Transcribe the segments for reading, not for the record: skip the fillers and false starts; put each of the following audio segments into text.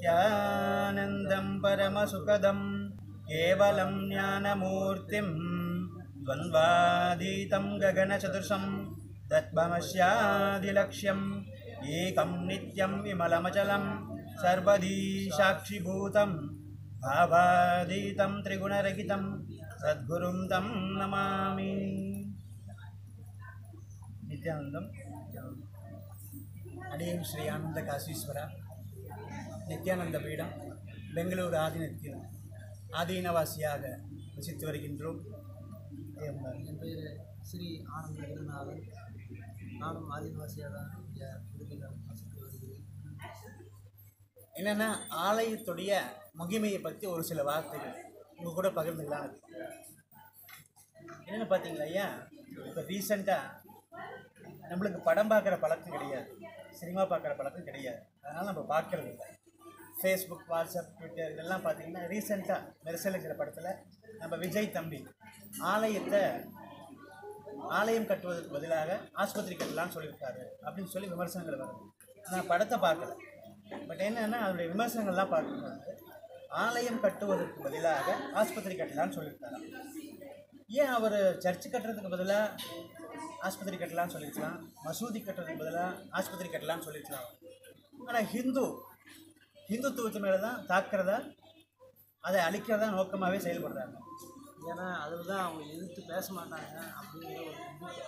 नित्यानन्दं परमसुखदं केवलं ज्ञानमूर्तिं द्वन्द्वातीतं गगनसदृशं तत्त्वमस्यादिलक्ष्यम् एकं नित्यं विमलमचलं सर्वधी साक्षिभूतं भावातीतं त्रिगुणरहितं सद्गुरुं तं नमामि. नित्यानन्दं अडियं श्री आनंद काशीश्वर नित्यानंद पीठम बेंगलूर आदीनத்தில் ஆதீனவாசியாக வசித்து வருகின்றோம். என் பேர் ஸ்ரீ ஆனந்த குருநாதன். நானும் ஆதீனவாசியாக தான் இங்கே விடுதியில் வசித்து வருகிறேன். என்னென்னா ஆலயத்துடைய மகிமையை பற்றி ஒரு சில வார்த்தைகள் உங்கள் கூட பகிர்ந்துக்கலாம். என்னென்னு பார்த்தீங்களா ஐயா, இப்போ ரீசெண்டாக நம்மளுக்கு படம் பார்க்குற பழக்கம் கிடையாது, சினிமா பார்க்குற பழக்கம் கிடையாது. அதனால் நம்ம பார்க்குறது இல்லை. ஃபேஸ்புக், வாட்ஸ்அப், ட்விட்டர் இதெல்லாம் பார்த்திங்கன்னா ரீசெண்டாக மெர்சலுங்கிற படத்தில் நம்ம விஜய் தம்பி ஆலயம் கட்டுவதற்கு பதிலாக ஆஸ்பத்திரி கட்டலான்னு சொல்லியிருக்காரு அப்படின்னு சொல்லி விமர்சனங்கள் வருது. நான் படத்தை பார்க்கல, பட் என்னென்னா அதனுடைய விமர்சனங்கள்லாம் பார்க்கும்போது ஆலயம் கட்டுவதற்கு பதிலாக ஆஸ்பத்திரி கட்டலான்னு சொல்லியிருக்காரு. ஏன் அவர் சர்ச்சு கட்டுறதுக்கு பதிலாக ஆஸ்பத்திரி கட்டலான்னு சொல்லியிருக்கலாம், மசூதி கட்டுறதுக்கு பதிலாக ஆஸ்பத்திரி கட்டலான்னு சொல்லியிருக்கலாம். ஆனால் ஹிந்துத்துவத்து மேலே தான் தாக்குறதா, அதை அழிக்கிறதா நோக்கமாகவே செயல்படுறாங்க. ஏன்னா அதில் தான் அவங்க எதிர்த்து பேச மாட்டாங்க அப்படிங்கிற ஒரு நம்பிக்கை.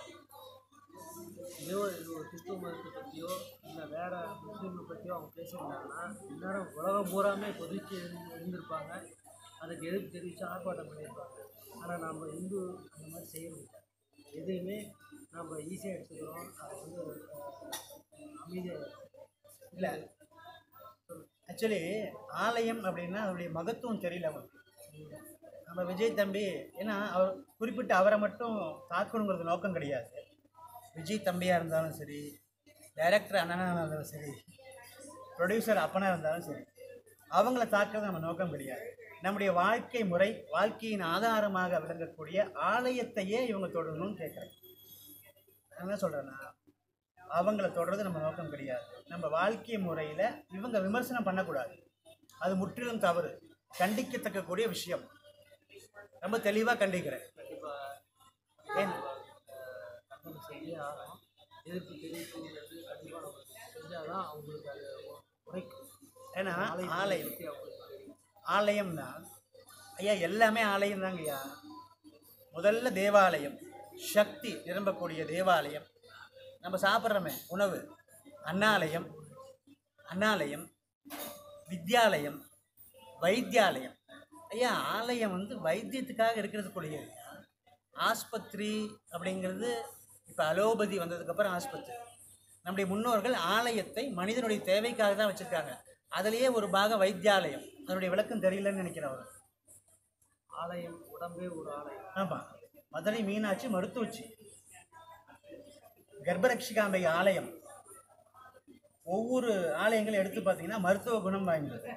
இதோ இது ஒரு கிறிஸ்துவ மதத்தை பற்றியோ இல்லை வேறு முஸ்லீமை பற்றியோ அவங்க பேசியிருந்தாங்கன்னா இந்நேரம் உலகம் பூராமே கொதிச்சு இருந்திருப்பாங்க, அதுக்கு எதிர்ப்பு தெரிவித்து ஆர்ப்பாட்டம் பண்ணியிருப்பாங்க. ஆனால் நம்ம இந்து அந்த மாதிரி செய்யறது எதையுமே நம்ம ஈஸியாக எடுத்துக்கிறோம். அது வந்து அமைதியாக இல்லை. ஆக்சுவலி ஆலயம் அப்படின்னா அதனுடைய மகத்துவம் தெரியல அவருக்கு. நம்ம விஜய் தம்பி ஏன்னா அவர் குறிப்பிட்ட அவரை மட்டும் தாக்கணுங்கிறது நோக்கம் கிடையாது. விஜய் தம்பியாக இருந்தாலும் சரி, டைரக்டர் அண்ணனாக இருந்தாலும் சரி, ப்ரொடியூசர் அப்பனாக இருந்தாலும் சரி, அவங்கள தாக்குறது நம்ம நோக்கம் கிடையாது. நம்முடைய வாழ்க்கை முறை, வாழ்க்கையின் ஆதாரமாக விளங்கக்கூடிய ஆலயத்தையே இவங்க தொடரணும்னு கேட்குறேன். நான் என்ன சொல்கிறேன்னா, அவங்கள தொடர்றது நம்ம நோக்கம் கிடையாது. நம்ம வாழ்க்கை முறையில் இவங்க விமர்சனம் பண்ணக்கூடாது, அது முற்றிலும் தவறு, கண்டிக்கத்தக்கக்கூடிய விஷயம். ரொம்ப தெளிவாக கண்டிக்கிறேன். ஏன் கண்டனம் செய்ய ஆகும், எதிர்ப்பு தெரிவிக்கிறது கண்டிப்பாக நம்ம செஞ்சால் தான் அவங்களுக்கு அது உரைக்கும். ஏன்னா ஆலயம்னா ஐயா எல்லாமே ஆலயம் தாங்க ஐயா. முதல்ல தேவாலயம், சக்தி நிரம்பக்கூடிய தேவாலயம். நம்ம சாப்பிட்றோமே உணவு, அன்னாலயம், வித்யாலயம், வைத்தியாலயம். ஐயா ஆலயம் வந்து வைத்தியத்துக்காக இருக்கிறதுக்குள்ளேயே. ஆஸ்பத்திரி அப்படிங்கிறது இப்போ அலோபதி வந்ததுக்கப்புறம் ஆஸ்பத்திரி. நம்முடைய முன்னோர்கள் ஆலயத்தை மனிதனுடைய தேவைக்காக தான் வச்சுருக்காங்க. அதிலேயே ஒரு பாகம் வைத்தியாலயம். அதனுடைய விளக்கம் தெரியலன்னு நினைக்கிறவர். ஆலயம் உடம்பே ஒரு ஆலயம். ஆமாம். மதுரை மீனாட்சி மருத்துவச்சி, கர்ப்பரட்சிகாம்பை ஆலயம். ஒவ்வொரு ஆலயங்களும் எடுத்து பார்த்தீங்கன்னா மருத்துவ குணம் வாய்ந்தது.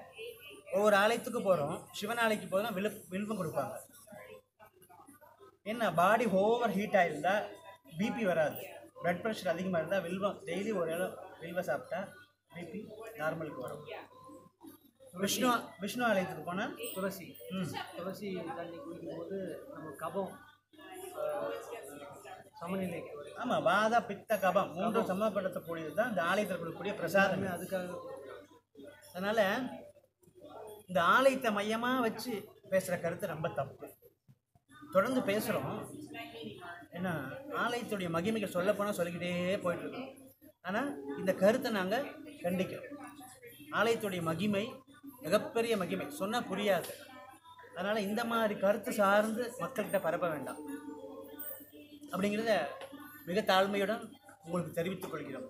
ஒவ்வொரு ஆலயத்துக்கு போகிறோம், சிவன் ஆலயத்துக்கு போகிறோம், வில்வம் கொடுப்பாங்க. என்ன பாடி ஓவர் ஹீட் ஆகிருந்தால் பிபி வராது, பிளட் ப்ரெஷர் அதிகமாக இருந்தால் வில்வம் டெய்லி ஒரு வில்வம் சாப்பிட்டா பிபி நார்மலுக்கு வரும். விஷ்ணு ஆலயத்துக்கு போனால் துளசி தண்ணி குடிக்கும்போது நம்ம கபம் சமநிலைக்கு வரும். ஆமாம், வாத பித்த கபம் மூன்றும் சமப்படுத்தக்கூடியது தான் இந்த ஆலயத்தில் கொடுக்கக்கூடிய பிரசாதமே. அதுக்காக அதனால் இந்த ஆலயத்தை மையமாக வச்சு பேசுகிற கருத்து ரொம்ப தப்பு. தொடர்ந்து பேசுகிறோம். ஏன்னா ஆலயத்துடைய மகிமைகள் சொல்லப்போனால் சொல்லிக்கிட்டே போயிட்டுருக்கோம். ஆனால் இந்த கருத்தை நாங்கள் கண்டிக்கிறோம். ஆலயத்துடைய மகிமை மிகப்பெரிய மகிமை, சொன்னால் புரியாது. அதனால் இந்த மாதிரி கருத்து சார்ந்து மக்கள்கிட்ட பரப்ப வேண்டாம் அப்படிங்கிறத மிக தாழ்மையுடன் உங்களுக்கு தெரிவித்துக் கொள்கிறோம்.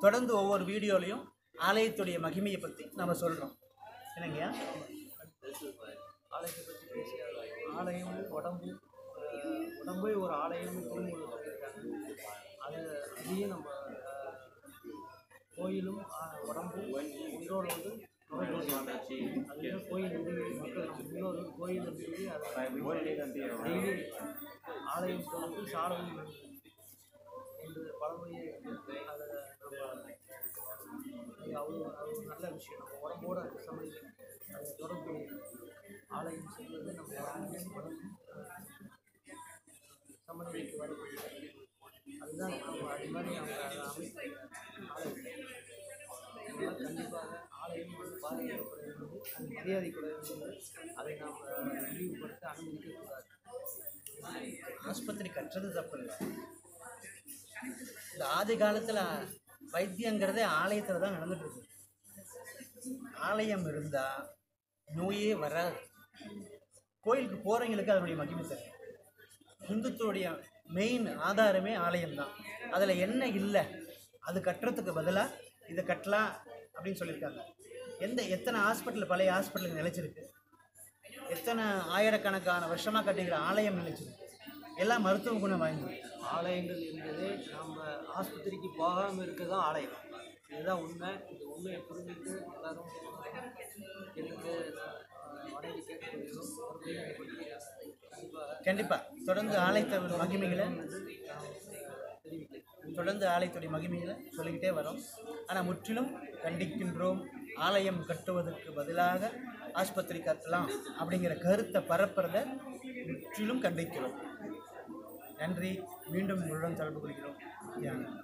தொடர்ந்து ஒவ்வொரு வீடியோலையும் ஆலயத்துடைய மகிமையை பற்றி நம்ம சொல்கிறோம். என்னங்கய்யா? ஆலயத்தை பற்றி பேசிய ஆலயம் உடம்பே ஒரு ஆலயம்னு சொல்லியிருக்காங்க. அதையும் நம்ம கோயிலும் உடம்பும் உயிரோடு வந்து நுழைவாங்க. அதுலேயும் கோயில் மக்கள் நம்ம முன்னோர்கள் கோயில் டெய்லி ஆலயம் தொடர்ந்து சாலம் என்று பழமொழியை அதை நம்ம அவ்வளோ ஒரு நல்ல விஷயம். நம்ம உடம்போட சமநிலை அதை தொடர்புடைய ஆலயம் செல்வது நம்ம உடம்பும் சமநிலைக்கு வரக்கூடிய அதுதான் அவங்க அது மாதிரி அவங்க அதை அமைப்பு ஆலயத்தை அதனால் கண்டிப்பாக ஆலயம் பாதுகாக்கப்பட வேண்டும், அது மரியாதைப்பட வேண்டும். அதை நாம் இழிவுபடுத்த அனுமதிக்கக்கூடாது. ஆஸ்பத்திரி கட்டுறது தப்பு இல்லை. இந்த ஆதி காலத்தில் வைத்தியங்கிறதே ஆலயத்தில் தான் நடந்துட்டு இருக்கு. ஆலயம் இருந்தால் நோயே வராது. கோயிலுக்கு போகிறவங்களுக்கு அதனுடைய மகிமை தெரியும். இந்துத்துடைய மெயின் ஆதாரமே ஆலயம்தான். அதில் என்ன இல்லை அது கட்டுறதுக்கு பதிலாக இதை கட்டலாம் அப்படின்னு சொல்லியிருக்காங்க. எத்தனை ஹாஸ்பிட்டல் பழைய ஹாஸ்பிட்டல் நிலைச்சிருக்கு, எத்தனை ஆயிரக்கணக்கான வருஷமாக கட்டிக்கிற ஆலயம் நிலைச்சிருக்கு. எல்லாம் மருத்துவ குணம் வாய்ந்தது. ஆலயங்கள் என்பது நம்ம ஆஸ்பத்திரிக்கு போகாமல் இருக்க தான் ஆலயம். இதுதான் உண்மை. இந்த உண்மையை புரிஞ்சுட்டு எல்லாரும் எனக்கு வணங்கி கேட்டுக்கொள்கிறோம். கண்டிப்பாக தொடர்ந்து ஆலயத்தோட மகிமைகளை தொடர்ந்து ஆலயத்துடைய மகிமைகளை சொல்லிக்கிட்டே வரோம். ஆனால் முற்றிலும் கண்டிக்கின்றோம். ஆலயம் கட்டுவதற்கு பதிலாக ஆஸ்பத்திரி கட்டலாம் அப்படிங்கிற கருத்தை பரப்புறதை முற்றிலும் கண்டிக்கிறோம். நன்றி. மீண்டும் உங்களுடன் தொடர்பு கொள்கிறோம். தியானம்.